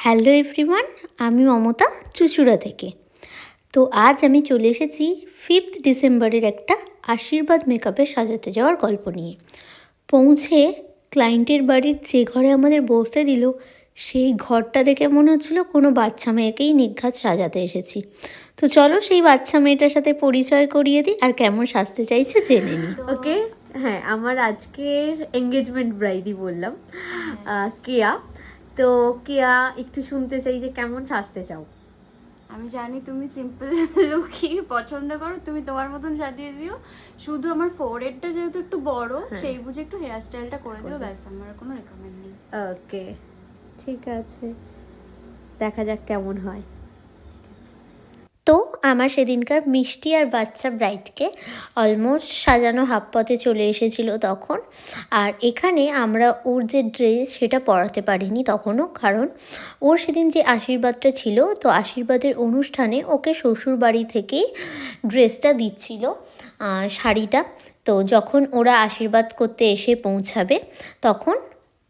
Hello everyone, আমি মমতা চুচুড়া থেকে। তো আজ আমি চলে এসেছি 5th ডিসেম্বরের একটা আশীর্বাদ মেকআপে সাজাতে যাওয়ার গল্প নিয়ে। পৌঁছে ক্লায়েন্টের বাড়ির যে ঘরে আমাদের বসতে দিল, সেই ঘরটা দেখে মনে হচ্ছিলো কোনো বাচ্চা মেয়েকেই নির্ঘাত সাজাতে এসেছি। তো চলো সেই বাচ্চা মেয়েটার সাথে পরিচয় করিয়ে দিই আর কেমন সাজতে চাইছে জেনে নিই। ওকে, হ্যাঁ, আমার আজকের এঙ্গেজমেন্ট ব্রাইডই বললাম, কেয়া। তো কেয়া, একটু শুনতে চাই যে কেমন সাজতে চাও। আমি জানি তুমি সিম্পল লুকই পছন্দ করো, তুমি তোমার মতন সাজিয়ে দিও। শুধু আমার ফোরহেডটা যেহেতু একটু বড়, সেই বুঝে একটু হেয়ার স্টাইলটা করে দিও, ব্যাস। আমার কোনো রেকমেন্ড নেই। ওকে, ঠিক আছে, দেখা যাক কেমন হয়। তো আমার সেদিনকার মিষ্টি আর বাচ্চা ব্রাইডকে অলমোস্ট সাজানো হাফ পথে চলে এসেছিলো তখন। আর এখানে আমরা ওর যে ড্রেস সেটা পরাতে পারিনি তখনও, কারণ ওর সেদিন যে আশীর্বাদটা ছিল, তো আশীর্বাদের অনুষ্ঠানে ওকে শ্বশুর বাড়ি থেকেই ড্রেসটা দিচ্ছিল, শাড়িটা। তো যখন ওরা আশীর্বাদ করতে এসে পৌঁছাবে তখন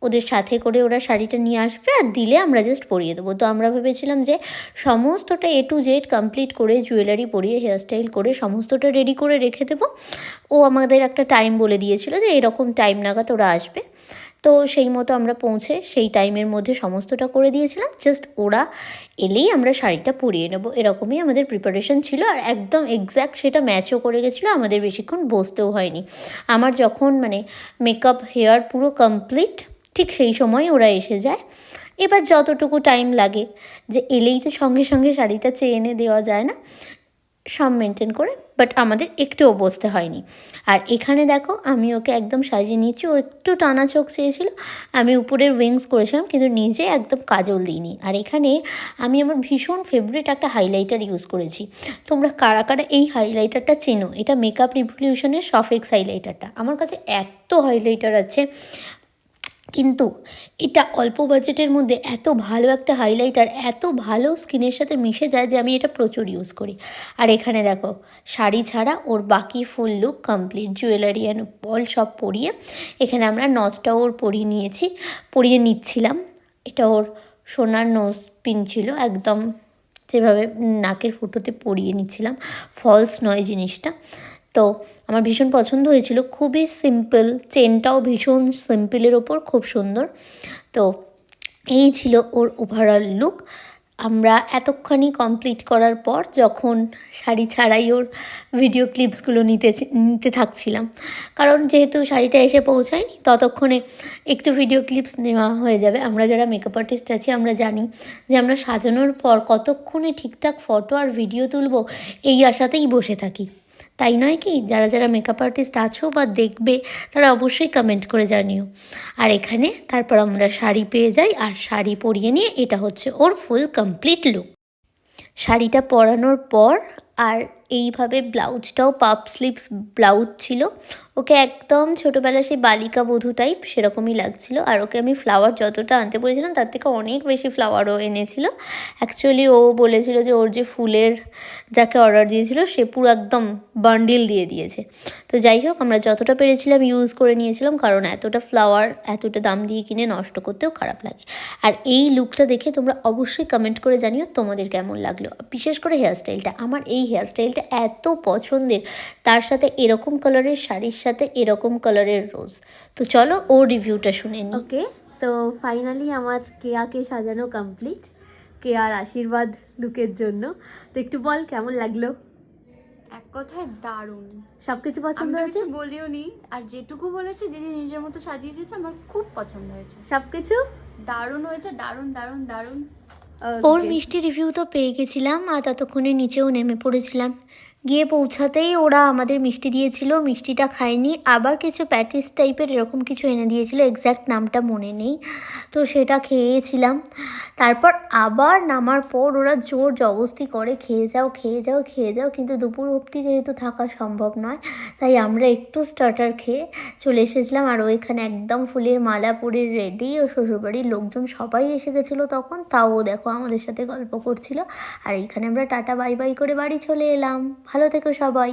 ওদের সাথে করে ওরা শাড়িটা নিয়ে আসবে আর দিলে আমরা জাস্ট পরিয়ে দেবো। তো আমরা ভেবেছিলাম যে সমস্তটা A to Z কমপ্লিট করে, জুয়েলারি পরিয়ে, হেয়ারস্টাইল করে সমস্তটা রেডি করে রেখে দেবো। ও আমাদের একটা টাইম বলে দিয়েছিল যে এরকম টাইম নাগাদ ওরা আসবে। তো সেই মতো আমরা পৌঁছে সেই টাইমের মধ্যে সমস্তটা করে দিয়েছিলাম। জাস্ট ওরা এলেই আমরা শাড়িটা পরিয়ে নেব, এরকমই আমাদের প্রিপারেশন ছিল। আর একদম এক্স্যাক্ট সেটা ম্যাচও করে গেছিলো, আমাদের বেশিক্ষণ বসতেও হয়নি। আমার যখন মেকআপ হেয়ার পুরো কমপ্লিট, ঠিক সেই সময় ওরা এসে যায়। এবার যতটুকু টাইম লাগে, যে এলেই তো সঙ্গে সঙ্গে শাড়িটা চেয়ে এনে দেওয়া যায় না, সব মেনটেন করে, বাট আমাদের একটুও বসতে হয়নি। আর এখানে দেখো, আমি ওকে একদম সাজিয়ে নিয়েছি। ও একটু টানা চোখ চেয়েছিল, আমি উপরের উইংস করেছিলাম, কিন্তু নিজে একদম কাজল দিইনি। আর এখানে আমি আমার ভীষণ ফেভারিট একটা হাইলাইটার ইউজ করেছি। তোমরা কারা কারা এই হাইলাইটারটা চেনো? এটা মেকআপ রিভলিউশনের সফেক্স হাইলাইটারটা। আমার কাছে এত হাইলাইটার আছে, কিন্তু এটা অল্প বাজেটের মধ্যে এত ভালো একটা হাইলাইটার, এত ভালো স্কিনের সাথে মিশে যায় যে আমি এটা প্রচুর ইউজ করি। আর এখানে দেখো, শাড়ি ছাড়া ওর বাকি full look complete, jewellery and বল সব পরিয়ে। এখানে আমরা নথটাও ওর পরিয়ে নিচ্ছিলাম। এটা ওর সোনার নোজ পিন ছিল, একদম যেভাবে নাকের ফুটোতে পরিয়ে নিচ্ছিলাম, ফলস নয় জিনিসটা। তো আমার ভীষণ পছন্দ হয়েছিল, খুবই সিম্পল, চেনটাও ভীষণ সিম্পলের ওপর, খুব সুন্দর। তো এই ছিল ওর ওভারঅল লুক। আমরা এতক্ষণই কমপ্লিট করার পর যখন শাড়ি ছাড়াই ওর ভিডিও ক্লিপসগুলো নিতে থাকছিলাম, কারণ যেহেতু শাড়িটা এসে পৌঁছায়নি, ততক্ষণে একটু ভিডিও ক্লিপস নেওয়া হয়ে যাবে। আমরা যারা মেকআপ আর্টিস্ট আছি আমরা জানি যে আমরা সাজানোর পর কতক্ষণে ঠিকঠাক ফটো আর ভিডিও তুলবো, এই আশাতেই বসে থাকি, তাই নয় কি? যারা যারা মেকআপ আর্টিস্ট আছো বা দেখবে, তারা অবশ্যই কমেন্ট করে জানিও। আর এখানে তারপর আমরা শাড়ি পেয়ে যাই, আর শাড়ি পরিয়ে নিয়ে এটা হচ্ছে ওর ফুল কমপ্লিট লুক। শাড়িটা পরানোর পর আর এইভাবে ব্লাউজটাও পাপ স্লিভস ব্লাউজ ছিল। ওকে একদম ছোটোবেলা সেই বালিকা বধূ টাইপ সেরকমই লাগছিল। আর ওকে আমি ফ্লাওয়ার যতটা আনতে বলেছিলাম তার থেকে অনেক বেশি ফ্লাওয়ারও এনেছিল। অ্যাকচুয়ালি ও বলেছিল যে ওর যে ফুলের যাকে অর্ডার দিয়েছিল সে পুরো একদম বান্ডিল দিয়ে দিয়েছে। তো যাই হোক, আমরা যতটা পেরেছিলাম ইউজ করে নিয়েছিলাম, কারণ এতটা ফ্লাওয়ার এতটা দাম দিয়ে কিনে নষ্ট করতেও খারাপ লাগে। আর এই লুকটা দেখে তোমরা অবশ্যই কমেন্ট করে জানিও তোমাদের কেমন লাগলো। বিশেষ করে হেয়ারস্টাইলটা, আমার এই হেয়ারস্টাইলটা এত পছন্দের, তার সাথে এরকম কালারের শাড়ির সাথে এরকম কালারের রোজ। তো চলো ওর রিভিউটা শুনে নিই। ওকে, তো ফাইনালি আমার কেয়াকে সাজানো কমপ্লিট, কেয়ার আশীর্বাদ লুকের জন্য। তো একটু বল কেমন লাগলো? এক কথায় দারুণ, সবকিছু পছন্দ আমি হয়েছে? কিছু বলিও নি, আর যেটুকু বলেছি দিদি নিজের মতো সাজিয়ে দিয়েছে, আমার খুব পছন্দ হয়েছে। সবকিছু দারুণ হয়েছে, দারুণ দারুণ দারুণ। ওর মিষ্টি রিভিউ তো পেয়ে গেছিলাম, আর ততক্ষণে নিচেও নেমে পড়েছিলাম। গিয়ে পৌঁছাতেই ওরা আমাদের মিষ্টি দিয়েছিল, মিষ্টিটা খাইনি, আবার কিছু প্যাটিস টাইপের এরকম কিছু এনে দিয়েছিল, এক্স্যাক্ট নামটা মনে নেই। তো সেটা খেয়েছিলাম। তারপর আবার নামার পর ওরা জোর জবরদস্তি করে খেয়ে যাও খেয়ে যাও খেয়ে যাও, কিন্তু দুপুর অবধি যেহেতু থাকা সম্ভব নয়, তাই আমরা একটু স্টার্টার খেয়ে চলে এসেছিলাম। আর ওইখানে একদম ফুলের মালা পরে রেডি, ও শ্বশুরবাড়ির লোকজন সবাই এসে গেছিলো তখন, তাও দেখো আমাদের সাথে গল্প করছিল। আর এইখানে আমরা টাটা বাই বাই করে বাড়ি চলে এলাম। ভালো থেকো সবাই।